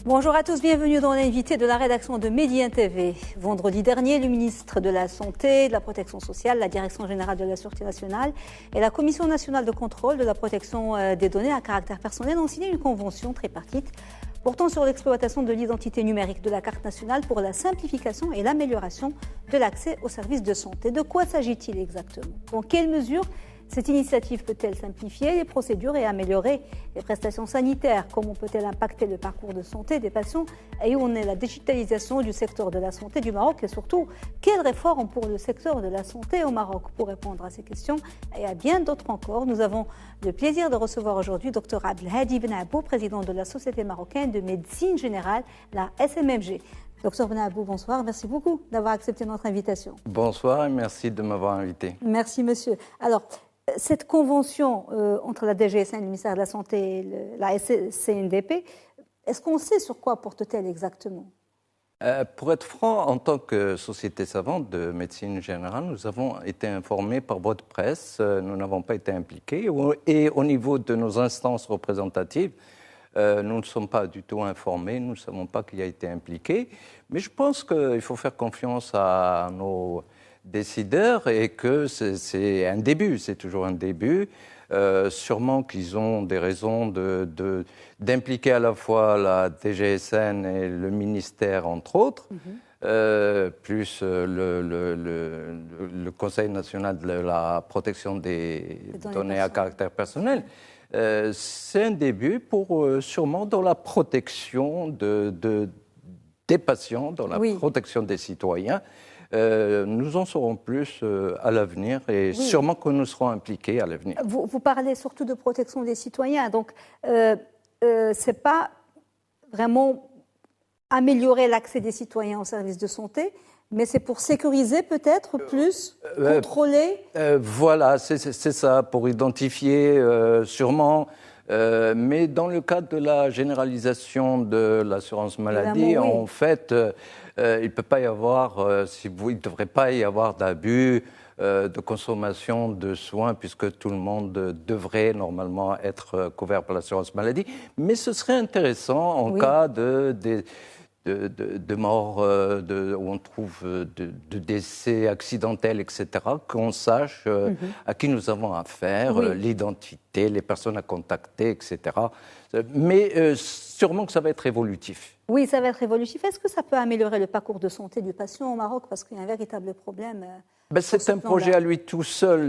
Bonjour à tous, bienvenue dans l'invité de la rédaction de Médien TV. Vendredi dernier, le ministre de la Santé, de la Protection sociale, la Direction générale de la Sûreté nationale et la Commission nationale de contrôle de la protection des données à caractère personnel ont signé une convention tripartite portant sur l'exploitation de l'identité numérique de la carte nationale pour la simplification et l'amélioration de l'accès aux services de santé. De quoi s'agit-il exactement? Dans quelles mesures cette initiative peut-elle simplifier les procédures et améliorer les prestations sanitaires? Comment peut-elle impacter le parcours de santé des patients? Et où en est la digitalisation du secteur de la santé du Maroc? Et surtout, quelles réformes pour le secteur de la santé au Maroc? Pour répondre à ces questions et à bien d'autres encore, nous avons le plaisir de recevoir aujourd'hui Dr Abdelhadi Ben Abou, président de la Société marocaine de médecine générale, la SMMG. Docteur Ben Abou, bonsoir. Merci beaucoup d'avoir accepté notre invitation. Bonsoir et merci de m'avoir invité. Merci, monsieur. Alors, cette convention entre la DGSN, le ministère de la Santé et la CNDP, est-ce qu'on sait sur quoi porte-t-elle exactement? Pour être franc, en tant que société savante de médecine générale, nous avons été informés par voie de presse, nous n'avons pas été impliqués. Et au niveau de nos instances représentatives, nous ne sommes pas du tout informés, nous ne savons pas qui a été impliqué. Mais je pense qu'il faut faire confiance à nos décideurs et que c'est un début, c'est toujours un début. Sûrement qu'ils ont des raisons d'impliquer à la fois la DGSN et le ministère, entre autres, plus le Conseil national de la protection des données à caractère personnel. C'est un début pour sûrement dans la protection des patients, dans la protection des citoyens. Nous en saurons plus à l'avenir et sûrement que nous serons impliqués à l'avenir. Vous parlez surtout de protection des citoyens, donc c'est pas vraiment améliorer l'accès des citoyens aux services de santé, mais c'est pour sécuriser peut-être plus, contrôler. Voilà, c'est ça, pour identifier sûrement. Mais dans le cadre de la généralisation de l'assurance maladie, en fait, il ne peut pas y avoir, il ne devrait pas y avoir d'abus de consommation de soins, puisque tout le monde devrait normalement être couvert par l'assurance maladie. Mais ce serait intéressant en cas de morts, où on trouve de décès accidentels, etc., qu'on sache à qui nous avons affaire, l'identité, les personnes à contacter, etc. Mais sûrement que ça va être évolutif. Oui, ça va être évolutif. Est-ce que ça peut améliorer le parcours de santé du patient au Maroc? Parce qu'il y a un véritable problème. C'est un projet à lui tout seul.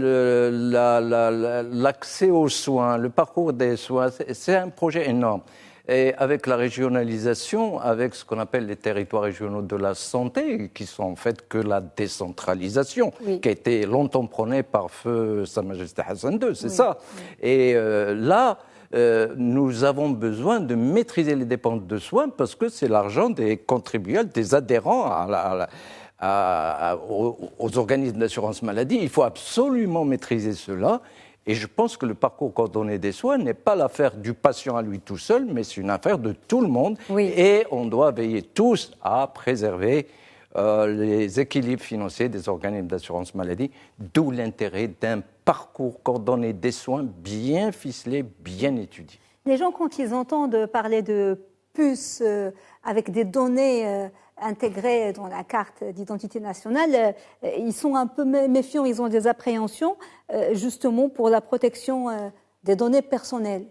L'accès aux soins, le parcours des soins, c'est un projet énorme. Et avec la régionalisation, avec ce qu'on appelle les territoires régionaux de la santé, qui sont en fait que la décentralisation, qui a été longtemps prônée par feu Sa Majesté Hassan II, c'est ça. Et là, nous avons besoin de maîtriser les dépenses de soins parce que c'est l'argent des contribuables, des adhérents aux organismes d'assurance maladie. Il faut absolument maîtriser cela. Et je pense que le parcours coordonné des soins n'est pas l'affaire du patient à lui tout seul, mais c'est une affaire de tout le monde. Et on doit veiller tous à préserver les équilibres financiers des organismes d'assurance maladie, d'où l'intérêt d'un parcours coordonné des soins bien ficelé, bien étudié. Les gens, quand ils entendent parler de puces avec des données intégrées dans la carte d'identité nationale, ils sont un peu méfiants, ils ont des appréhensions, justement pour la protection des données personnelles.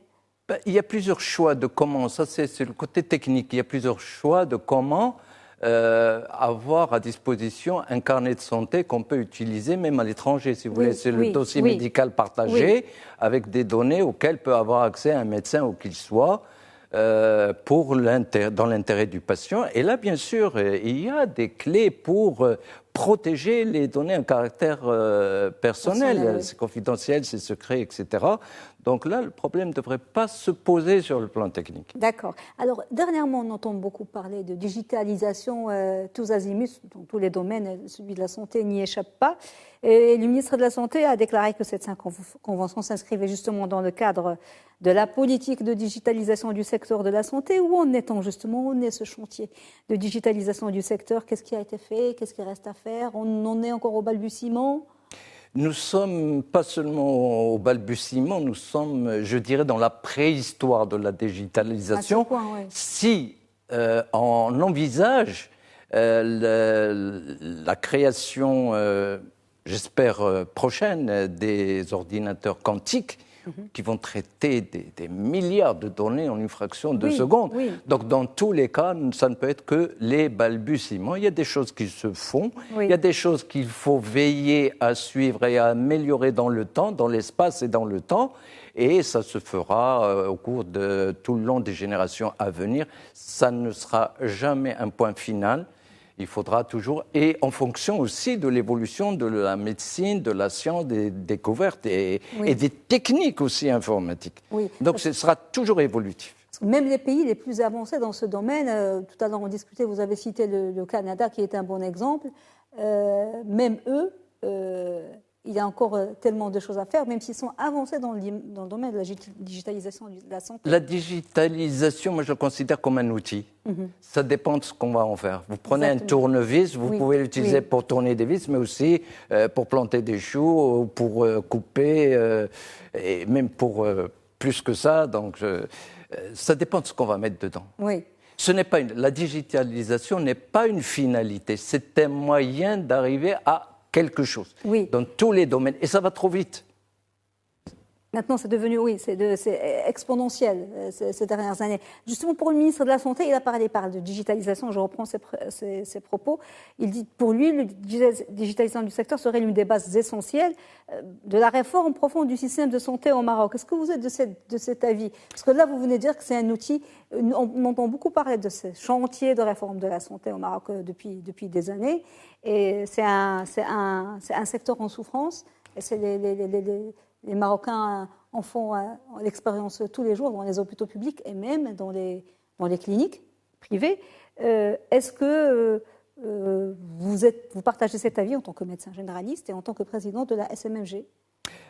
Il y a plusieurs choix de comment, ça c'est le côté technique, il y a plusieurs choix de comment avoir à disposition un carnet de santé qu'on peut utiliser même à l'étranger, si vous voulez. C'est le dossier médical partagé avec des données auxquelles peut avoir accès un médecin où qu'il soit. Dans l'intérêt du patient. Et là, bien sûr, il y a des clés pour protéger les données à caractère personnel. C'est confidentiel, c'est secret, etc. Donc là, le problème ne devrait pas se poser sur le plan technique. D'accord. Alors, dernièrement, on entend beaucoup parler de digitalisation tous azimuts, dans tous les domaines. Celui de la santé n'y échappe pas. Et le ministre de la Santé a déclaré que cette convention s'inscrivait justement dans le cadre de la politique de digitalisation du secteur de la santé. Où en est-on justement? Où en est ce chantier de digitalisation du secteur? Qu'est-ce qui a été fait? Qu'est-ce qui reste à faire? On en est encore au balbutiement? Nous sommes pas seulement au balbutiement, nous sommes, je dirais, dans la préhistoire de la digitalisation. À ce point, oui. Si on envisage la création, j'espère prochaine, des ordinateurs quantiques qui vont traiter des milliards de données en une fraction de seconde. Oui. Donc, dans tous les cas, ça ne peut être que les balbutiements. Il y a des choses qui se font, il y a des choses qu'il faut veiller à suivre et à améliorer dans le temps, dans l'espace et dans le temps, et ça se fera au cours de tout le long des générations à venir. Ça ne sera jamais un point final. Il faudra toujours, et en fonction aussi de l'évolution de la médecine, de la science, des découvertes et des techniques aussi informatiques. Oui. Donc ce sera toujours évolutif. Même les pays les plus avancés dans ce domaine, tout à l'heure on discutait, vous avez cité le Canada qui est un bon exemple, même eux, il y a encore tellement de choses à faire, même s'ils sont avancés dans le domaine de la digitalisation de la santé. La digitalisation, moi je le considère comme un outil. Ça dépend de ce qu'on va en faire. Vous prenez un tournevis, vous pouvez l'utiliser pour tourner des vis, mais aussi pour planter des choux, pour couper, et même pour plus que ça. Donc ça dépend de ce qu'on va mettre dedans. Oui. La digitalisation n'est pas une finalité, c'est un moyen d'arriver à quelque chose, dans tous les domaines. Et ça va trop vite. Maintenant, c'est devenu, c'est exponentiel ces dernières années. Justement, pour le ministre de la Santé, il parle de digitalisation, je reprends ses propos. Il dit, pour lui, la digitalisation du secteur serait l'une des bases essentielles de la réforme profonde du système de santé au Maroc. Est-ce que vous êtes de cet avis? Parce que là, vous venez de dire que c'est un outil, on entend beaucoup parler de ce chantier de réforme de la santé au Maroc depuis des années, et c'est un secteur en souffrance, et c'est les Marocains en font l'expérience tous les jours dans les hôpitaux publics et même dans les cliniques privées. Est-ce que vous partagez cet avis en tant que médecin généraliste et en tant que président de la SMMG?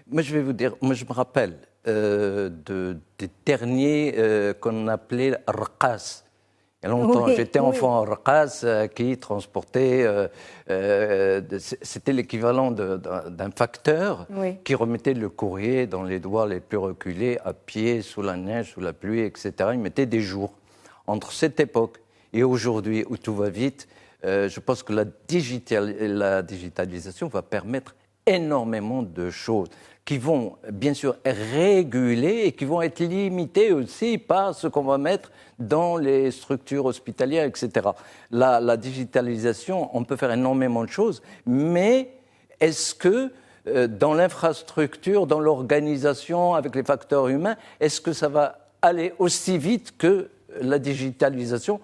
Moi, je vais vous dire, je me rappelle des derniers qu'on appelait RQAS. Il y a longtemps, j'étais enfant à Raqas qui transportait, c'était l'équivalent d'un facteur qui remettait le courrier dans les doigts les plus reculés, à pied, sous la neige, sous la pluie, etc. Il mettait des jours. Entre cette époque et aujourd'hui, où tout va vite, je pense que la digitalisation va permettre énormément de choses qui vont bien sûr réguler et qui vont être limitées aussi par ce qu'on va mettre dans les structures hospitalières, etc. La digitalisation, on peut faire énormément de choses, mais est-ce que dans l'infrastructure, dans l'organisation, avec les facteurs humains, est-ce que ça va aller aussi vite que la digitalisation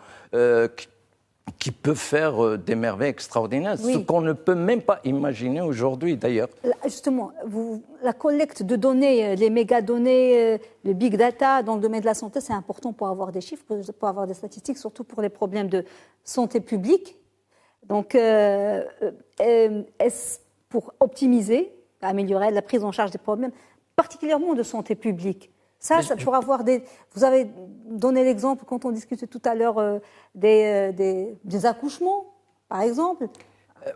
qui peut faire des merveilles extraordinaires, ce qu'on ne peut même pas imaginer aujourd'hui d'ailleurs. Justement, la collecte de données, les mégadonnées, le big data dans le domaine de la santé, c'est important pour avoir des chiffres, pour avoir des statistiques, surtout pour les problèmes de santé publique. Donc, est-ce pour optimiser, améliorer la prise en charge des problèmes, particulièrement de santé publique? Ça pour avoir vous avez donné l'exemple quand on discutait tout à l'heure des accouchements, par exemple.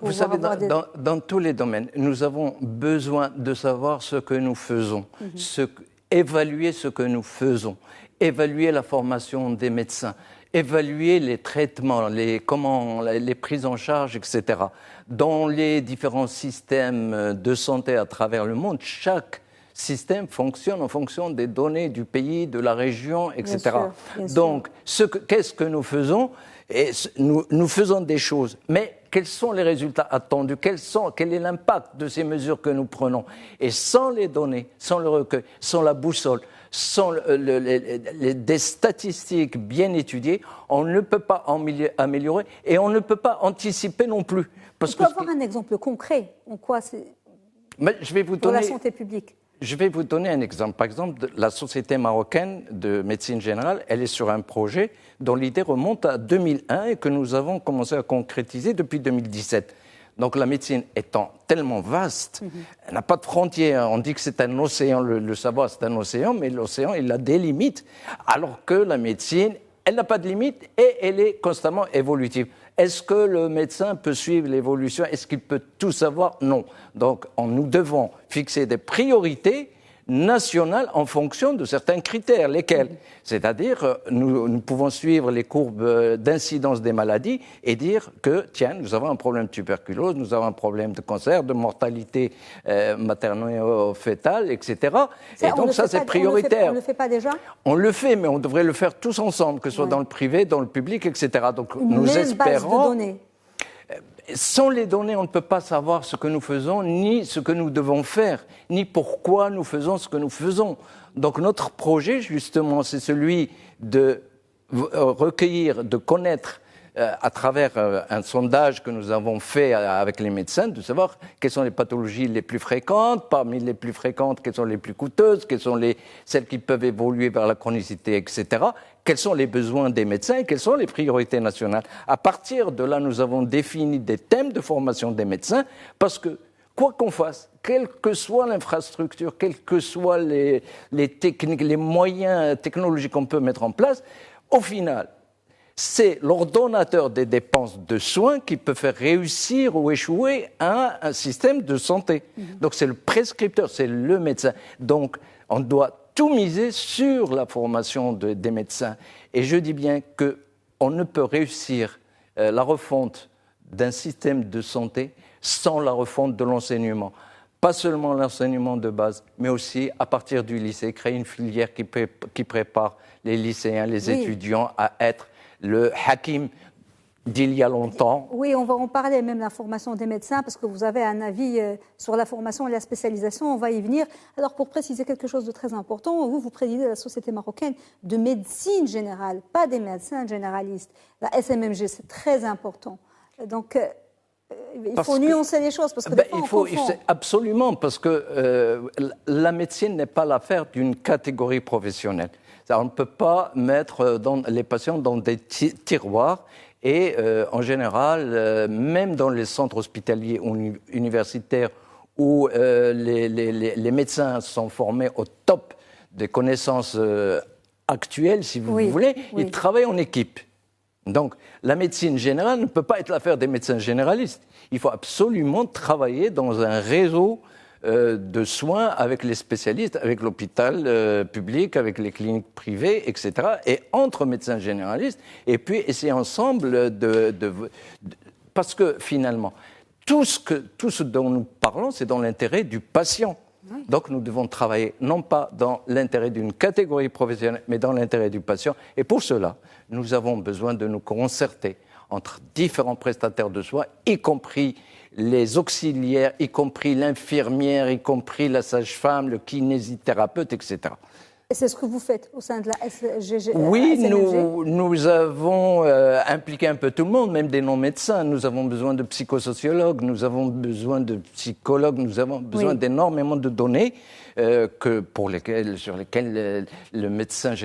Vous savez, dans tous les domaines, nous avons besoin de savoir ce que nous faisons, évaluer ce que nous faisons, évaluer la formation des médecins, évaluer les traitements, les prises en charge, etc. Dans les différents systèmes de santé à travers le monde, chaque système fonctionne en fonction des données du pays, de la région, etc. Bien sûr. Donc, qu'est-ce que nous faisons? Nous faisons des choses, mais quels sont les résultats attendus? Quel est l'impact de ces mesures que nous prenons? Et sans les données, sans le recueil, sans la boussole, sans des statistiques bien étudiées, on ne peut pas améliorer et on ne peut pas anticiper non plus. Parce on peut avoir un exemple concret en quoi c'est pour la santé publique. Je vais vous donner un exemple. Par exemple, la Société marocaine de médecine générale, elle est sur un projet dont l'idée remonte à 2001 et que nous avons commencé à concrétiser depuis 2017. Donc la médecine étant tellement vaste, elle n'a pas de frontières. On dit que c'est un océan, le savoir c'est un océan, mais l'océan il a des limites. Alors que la médecine, elle n'a pas de limites et elle est constamment évolutive. Est-ce que le médecin peut suivre l'évolution? Est-ce qu'il peut tout savoir? Non. Donc, nous devons fixer des priorités, nationale en fonction de certains critères. Lesquels? C'est-à-dire, nous pouvons suivre les courbes d'incidence des maladies et dire que, tiens, nous avons un problème de tuberculose, nous avons un problème de cancer, de mortalité materno-fétale, etc. Et donc ça, c'est prioritaire. On ne le fait pas déjà? On le fait, mais on devrait le faire tous ensemble, que ce soit dans le privé, dans le public, etc. Donc nous espérons... Base de données. Sans les données, on ne peut pas savoir ce que nous faisons, ni ce que nous devons faire, ni pourquoi nous faisons ce que nous faisons. Donc notre projet, justement, c'est celui de recueillir, de connaître à travers un sondage que nous avons fait avec les médecins, de savoir quelles sont les pathologies les plus fréquentes, parmi les plus fréquentes, quelles sont les plus coûteuses, quelles sont celles qui peuvent évoluer vers la chronicité, etc. Quels sont les besoins des médecins et quelles sont les priorités nationales. À partir de là, nous avons défini des thèmes de formation des médecins parce que, quoi qu'on fasse, quelle que soit l'infrastructure, quels que soient les techniques, les moyens technologiques qu'on peut mettre en place, au final, c'est l'ordonnateur des dépenses de soins qui peut faire réussir ou échouer un système de santé. Donc c'est le prescripteur, c'est le médecin. Donc on doit tout miser sur la formation des médecins. Et je dis bien qu'on ne peut réussir la refonte d'un système de santé sans la refonte de l'enseignement. Pas seulement l'enseignement de base, mais aussi à partir du lycée, créer une filière qui prépare les lycéens, les étudiants à être le hakim d'il y a longtemps. Oui, on va en parler, même la formation des médecins, parce que vous avez un avis sur la formation et la spécialisation, on va y venir. Alors, pour préciser quelque chose de très important, vous présidez la Société marocaine de médecine générale, pas des médecins généralistes. La SMMG, c'est très important. Donc, il faut nuancer les choses, parce que des fois, on confond. Absolument, parce que la médecine n'est pas l'affaire d'une catégorie professionnelle. On ne peut pas mettre les patients dans des tiroirs et en général, même dans les centres hospitaliers ou universitaires où les médecins sont formés au top des connaissances actuelles, si vous voulez, ils travaillent en équipe. Donc la médecine générale ne peut pas être l'affaire des médecins généralistes. Il faut absolument travailler dans un réseau de soins avec les spécialistes, avec l'hôpital public, avec les cliniques privées, etc. Et entre médecins généralistes, et puis essayer ensemble parce que finalement, tout ce dont nous parlons, c'est dans l'intérêt du patient. Oui. Donc nous devons travailler non pas dans l'intérêt d'une catégorie professionnelle, mais dans l'intérêt du patient. Et pour cela, nous avons besoin de nous concerter entre différents prestataires de soins, y compris les auxiliaires, y compris l'infirmière, y compris la sage-femme, le kinésithérapeute, etc. Et c'est ce que vous faites au sein de la SGG? Oui, nous avons impliqué un peu tout le monde, même des non-médecins. Nous avons besoin de psychosociologues, nous avons besoin de psychologues, nous avons besoin d'énormément de données sur lesquelles le médecin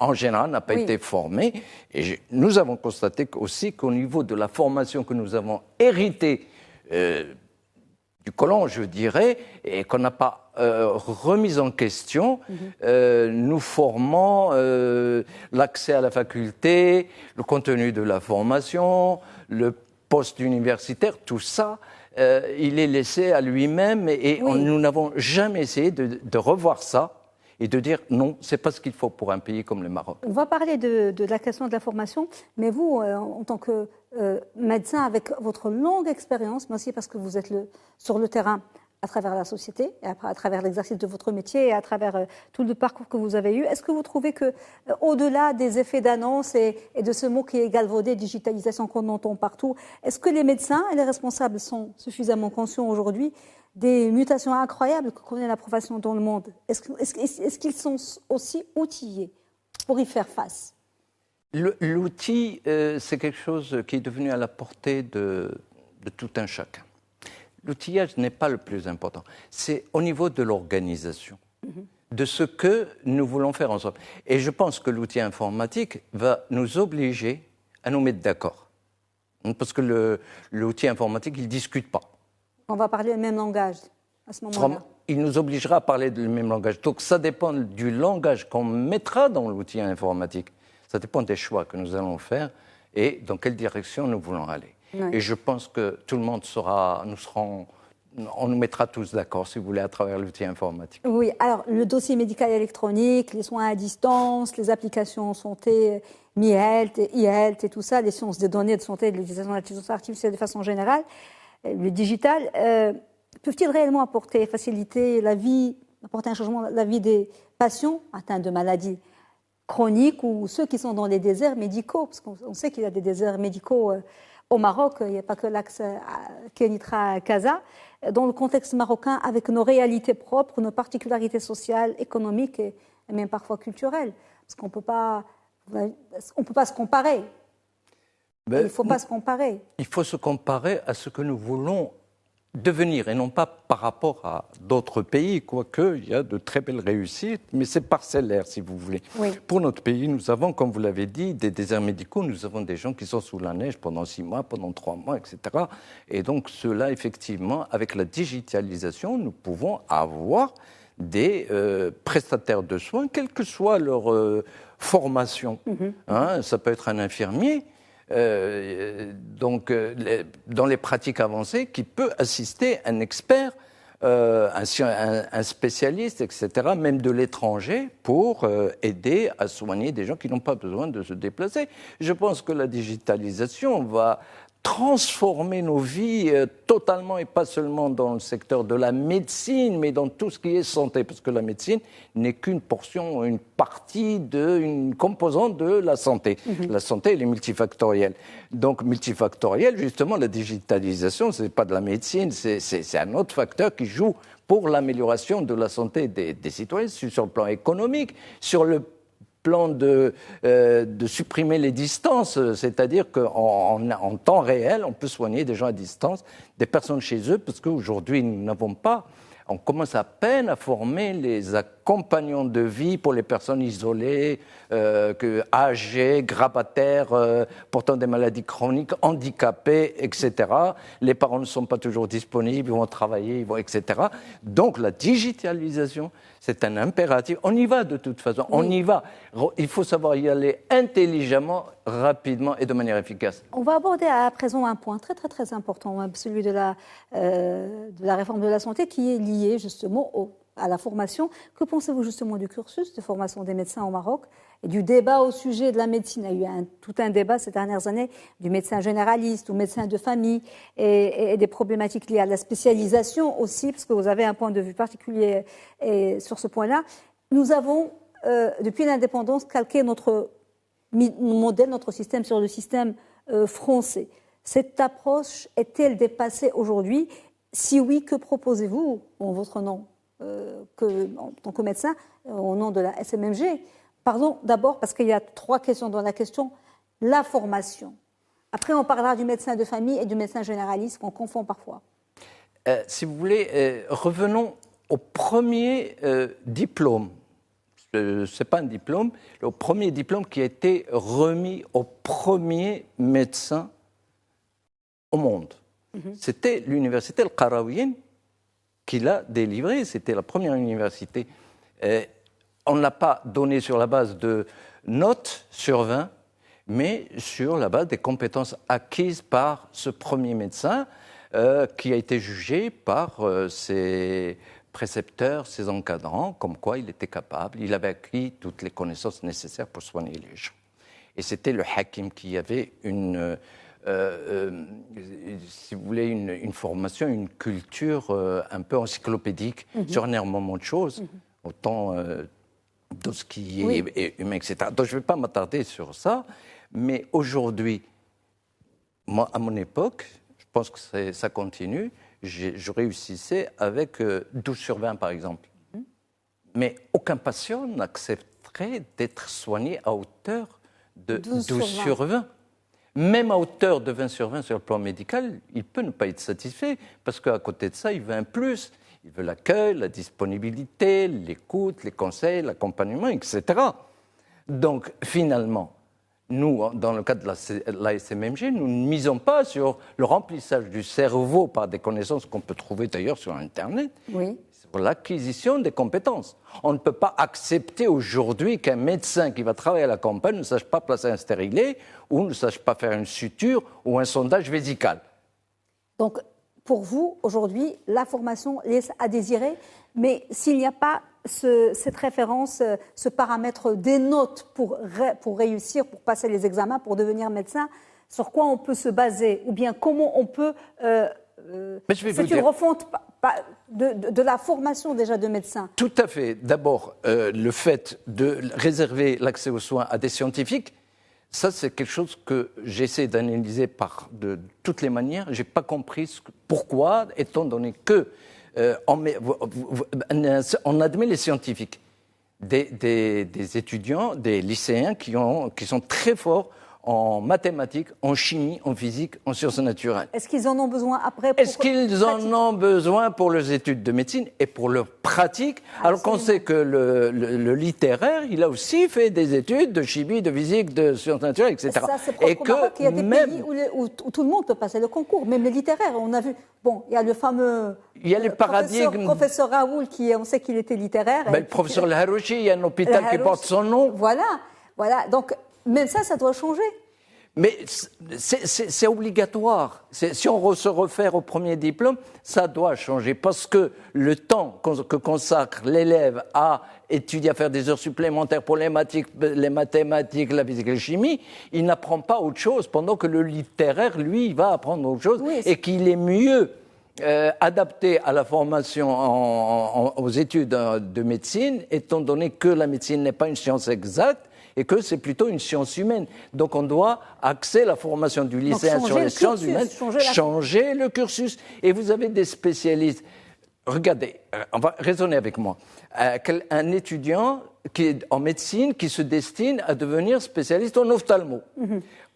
en général n'a pas été formé. Et nous avons constaté aussi qu'au niveau de la formation que nous avons héritée du colon, je dirais, et qu'on n'a pas remise en question, nous formons l'accès à la faculté, le contenu de la formation, le poste universitaire, tout ça, il est laissé à lui-même et nous n'avons jamais essayé de revoir ça et de dire non, c'est pas ce qu'il faut pour un pays comme le Maroc. On va parler de la question de la formation, mais vous, en tant que médecin, avec votre longue expérience, mais aussi parce que vous êtes sur le terrain à travers la société, et à travers l'exercice de votre métier et à travers tout le parcours que vous avez eu, est-ce que vous trouvez que, au-delà des effets d'annonce et de ce mot qui est galvaudé, digitalisation qu'on entend partout, est-ce que les médecins et les responsables sont suffisamment conscients aujourd'hui des mutations incroyables que connaît la profession dans le monde? Est-ce qu'ils sont aussi outillés pour y faire face? L'outil, c'est quelque chose qui est devenu à la portée de tout un chacun. L'outillage n'est pas le plus important. C'est au niveau de l'organisation, de ce que nous voulons faire ensemble. Et je pense que l'outil informatique va nous obliger à nous mettre d'accord. Parce que l'outil informatique, il ne discute pas. On va parler le même langage à ce moment-là. Il nous obligera à parler le même langage. Donc ça dépend du langage qu'on mettra dans l'outil informatique. Ça dépend des choix que nous allons faire et dans quelle direction nous voulons aller. Oui. Et je pense que tout le monde nous serons on nous mettra tous d'accord, si vous voulez, à travers l'outil informatique. Oui, alors le dossier médical électronique, les soins à distance, les applications santé, Mi-Health, e-Health et tout ça, les sciences des données de santé, de l'utilisation de l'intelligence artificielle de façon générale, le digital, peuvent-ils réellement faciliter la vie, apporter un changement dans la vie des patients atteints de maladies chroniques ou ceux qui sont dans les déserts médicaux? Parce qu'on sait qu'il y a des déserts médicaux au Maroc, il n'y a pas que l'axe Kenitra-Casa. Dans le contexte marocain, avec nos réalités propres, nos particularités sociales, économiques et même parfois culturelles. Parce qu'on ne peut pas se comparer. Il ne faut pas se comparer. Il faut se comparer à ce que nous voulons devenir et non pas par rapport à d'autres pays, quoique il y a de très belles réussites, mais c'est parcellaire si vous voulez. Oui. Pour notre pays, nous avons, comme vous l'avez dit, des déserts médicaux, nous avons des gens qui sont sous la neige pendant 6 mois, pendant 3 mois, etc. Et donc cela, effectivement, avec la digitalisation, nous pouvons avoir des prestataires de soins, quelle que soit leur formation. Ça peut être un infirmier, dans les pratiques avancées, qui peut assister un expert, un spécialiste, etc., même de l'étranger, pour aider à soigner des gens qui n'ont pas besoin de se déplacer. Je pense que la digitalisation va transformer nos vies totalement, et pas seulement dans le secteur de la médecine, mais dans tout ce qui est santé, parce que la médecine n'est qu'une portion, une partie, une composante de la santé. La santé, elle est multifactorielle. Donc, multifactorielle, justement, la digitalisation, ce n'est pas de la médecine, c'est un autre facteur qui joue pour l'amélioration de la santé des citoyens, sur le plan économique, sur le plan de supprimer les distances, c'est-à-dire qu'en temps réel, on peut soigner des gens à distance, des personnes chez eux, parce qu'aujourd'hui, nous n'avons pas, on commence à peine à former les accompagnants de vie pour les personnes isolées, âgées, grabataires, portant des maladies chroniques, handicapées, etc. Les parents ne sont pas toujours disponibles, ils vont travailler, etc. Donc la digitalisation, c'est un impératif. On y va de toute façon, on y va. Il faut savoir y aller intelligemment, rapidement et de manière efficace. On va aborder à présent un point très très très important, celui de la réforme de la santé, qui est lié justement à la formation. Que pensez-vous justement du cursus de formation des médecins au Maroc et du débat au sujet de la médecine? Il y a eu tout un débat ces dernières années du médecin généraliste ou médecin de famille et des problématiques liées à la spécialisation aussi, parce que vous avez un point de vue particulier sur ce point-là. Nous avons, depuis l'indépendance, calqué notre modèle, notre système sur le système français. Cette approche est-elle dépassée aujourd'hui? Si oui, que proposez-vous en votre nom en tant que médecin, au nom de la SMMG? Pardon, d'abord, parce qu'il y a 3 questions dans la question. La formation. Après, on parlera du médecin de famille et du médecin généraliste, qu'on confond parfois. Si vous voulez, revenons au premier diplôme. Ce n'est pas un diplôme, au premier diplôme qui a été remis au premier médecin au monde. C'était l'université Al-Qarawiyyin qui l'a délivré. C'était la première université. On ne l'a pas donné sur la base de notes sur 20, mais sur la base des compétences acquises par ce premier médecin qui a été jugé par ses précepteurs, ses encadrants, comme quoi il était capable, il avait acquis toutes les connaissances nécessaires pour soigner les gens. Et c'était le hakim qui avait si vous voulez, une formation, une culture un peu encyclopédique sur énormément de choses, autant de ce qui est humain, etc. Donc je ne vais pas m'attarder sur ça, mais aujourd'hui, moi, à mon époque, je pense que ça continue, je réussissais avec 12 sur 20, par exemple. Mais aucun patient n'accepterait d'être soigné à hauteur de 12 sur 20. Même à hauteur de 20 sur 20 sur le plan médical, il peut ne pas être satisfait, parce qu'à côté de ça, il veut un plus. Il veut l'accueil, la disponibilité, l'écoute, les conseils, l'accompagnement, etc. Donc, finalement, nous, dans le cadre de la SMMG, nous ne misons pas sur le remplissage du cerveau par des connaissances qu'on peut trouver d'ailleurs sur Internet, sur l'acquisition des compétences. On ne peut pas accepter aujourd'hui qu'un médecin qui va travailler à la campagne ne sache pas placer un stérilet ou ne sache pas faire une suture ou un sondage vésical. Donc, pour vous, aujourd'hui, la formation laisse à désirer, mais s'il n'y a pas cette référence, ce paramètre des notes pour réussir, pour passer les examens, pour devenir médecin, sur quoi on peut se baser? Ou bien comment on peut... c'est une refonte de la formation déjà de médecins. Tout à fait. D'abord, le fait de réserver l'accès aux soins à des scientifiques, ça c'est quelque chose que j'essaie d'analyser de toutes les manières. Je n'ai pas compris pourquoi, étant donné que on admet les scientifiques, des étudiants, des lycéens qui sont très forts en mathématiques, en chimie, en physique, en sciences naturelles. Est-ce qu'ils en ont besoin après Est-ce qu'ils en ont besoin pour leurs études de médecine et pour leur pratique? Alors qu'on sait que le littéraire, il a aussi fait des études de chimie, de physique, de sciences naturelles, etc. Ça, c'est propre au Maroc. Il y a des pays où tout le monde peut passer le concours, même les littéraires. On a vu, il y a le fameux professeur Raoul, on sait qu'il était littéraire. Le professeur El Harouchi, il y a un hôpital qui porte son nom. Voilà. Donc, même ça doit changer. Mais c'est obligatoire. Si on se réfère au premier diplôme, ça doit changer. Parce que le temps que consacre l'élève à étudier, à faire des heures supplémentaires pour les mathématiques, la physique et la chimie, il n'apprend pas autre chose. Pendant que le littéraire, lui, il va apprendre autre chose. Oui, et qu'il est mieux adapté à la formation aux études de médecine, étant donné que la médecine n'est pas une science exacte, et que c'est plutôt une science humaine. Donc on doit axer la formation du lycéen sur les sciences humaines, changer le cursus. Et vous avez des spécialistes. Regardez, on va raisonner avec moi. Un étudiant qui est en médecine qui se destine à devenir spécialiste en ophtalmo.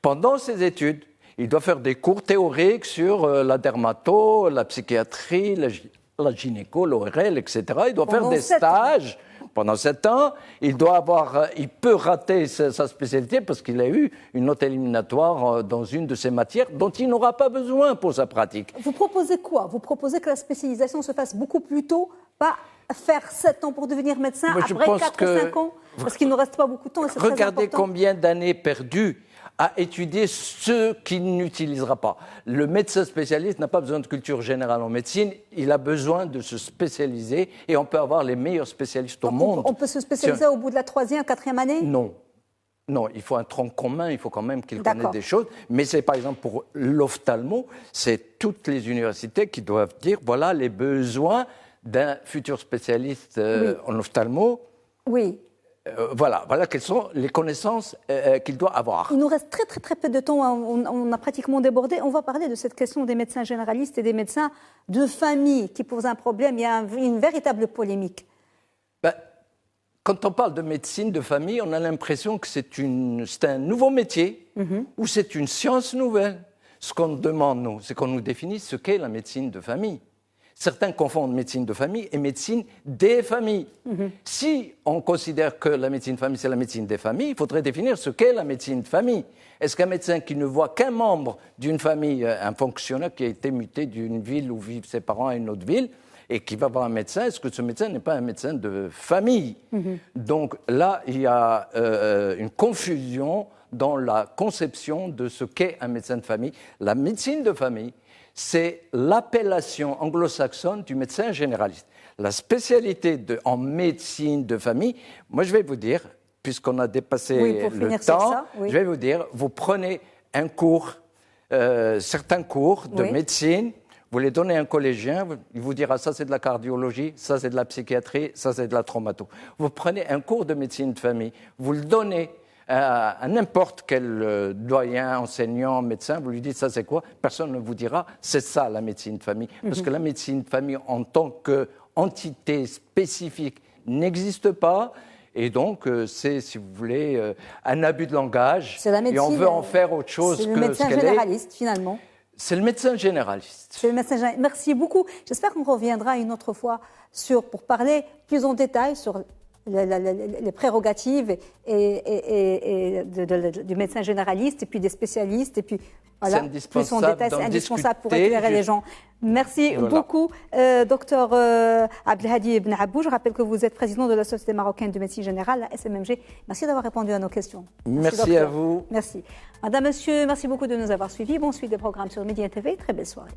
Pendant ses études, il doit faire des cours théoriques sur la dermato, la psychiatrie, la gynéco, l'ORL, etc. Il doit faire des stages. Pendant 7 ans, il peut rater sa spécialité parce qu'il a eu une note éliminatoire dans une de ces matières dont il n'aura pas besoin pour sa pratique. Vous proposez quoi? Vous proposez que la spécialisation se fasse beaucoup plus tôt, pas faire 7 ans pour devenir médecin, après 4 ou 5 ans? Parce qu'il ne reste pas beaucoup de temps et c'est très important. Regardez combien d'années perdues à étudier ce qu'il n'utilisera pas. Le médecin spécialiste n'a pas besoin de culture générale en médecine, il a besoin de se spécialiser et on peut avoir les meilleurs spécialistes au monde. On peut se spécialiser au bout de la 3e, 4e année? Non. Non, il faut un tronc commun, il faut quand même qu'il connaisse des choses. Mais c'est par exemple pour l'ophtalmo, c'est toutes les universités qui doivent dire voilà les besoins d'un futur spécialiste en ophtalmo. Oui. Voilà quelles sont les connaissances qu'il doit avoir. Il nous reste très peu de temps, on a pratiquement débordé. On va parler de cette question des médecins généralistes et des médecins de famille qui posent un problème. Il y a une véritable polémique. Quand on parle de médecine de famille, on a l'impression que c'est un nouveau métier ou c'est une science nouvelle. Ce qu'on demande, nous, c'est qu'on nous définisse ce qu'est la médecine de famille. Certains confondent médecine de famille et médecine des familles. Si on considère que la médecine de famille, c'est la médecine des familles, il faudrait définir ce qu'est la médecine de famille. Est-ce qu'un médecin qui ne voit qu'un membre d'une famille, un fonctionnaire qui a été muté d'une ville où vivent ses parents à une autre ville, et qui va voir un médecin, est-ce que ce médecin n'est pas un médecin de famille? Donc là, il y a une confusion dans la conception de ce qu'est un médecin de famille. La médecine de famille, c'est l'appellation anglo-saxonne du médecin généraliste. La spécialité en médecine de famille, moi je vais vous dire, puisqu'on a dépassé le temps, je vais vous dire, vous prenez un cours, certains cours de médecine, vous les donnez à un collégien, il vous dira ça c'est de la cardiologie, ça c'est de la psychiatrie, ça c'est de la traumato. Vous prenez un cours de médecine de famille, vous le donnez à n'importe quel doyen, enseignant, médecin, vous lui dites ça c'est quoi? Personne ne vous dira c'est ça la médecine de famille. Parce que la médecine de famille en tant qu'entité spécifique n'existe pas. Et donc, c'est, si vous voulez, un abus de langage. C'est la médecine, et on veut en faire autre chose que ce qu'elle est. C'est le médecin généraliste, finalement. C'est le médecin généraliste. C'est le médecin généraliste. Merci beaucoup. J'espère qu'on reviendra une autre fois pour parler plus en détail sur les prérogatives du médecin généraliste et puis des spécialistes et puis voilà, plus en détail, c'est indispensable pour éclairer les gens. Merci beaucoup, docteur Abdelhadi Ben Abbou. Je rappelle que vous êtes président de la Société marocaine de médecine générale, la SMMG. Merci d'avoir répondu à nos questions. Merci à vous. Merci. Madame, monsieur, merci beaucoup de nous avoir suivis. Bonne suite des programmes sur Média TV. Très belle soirée.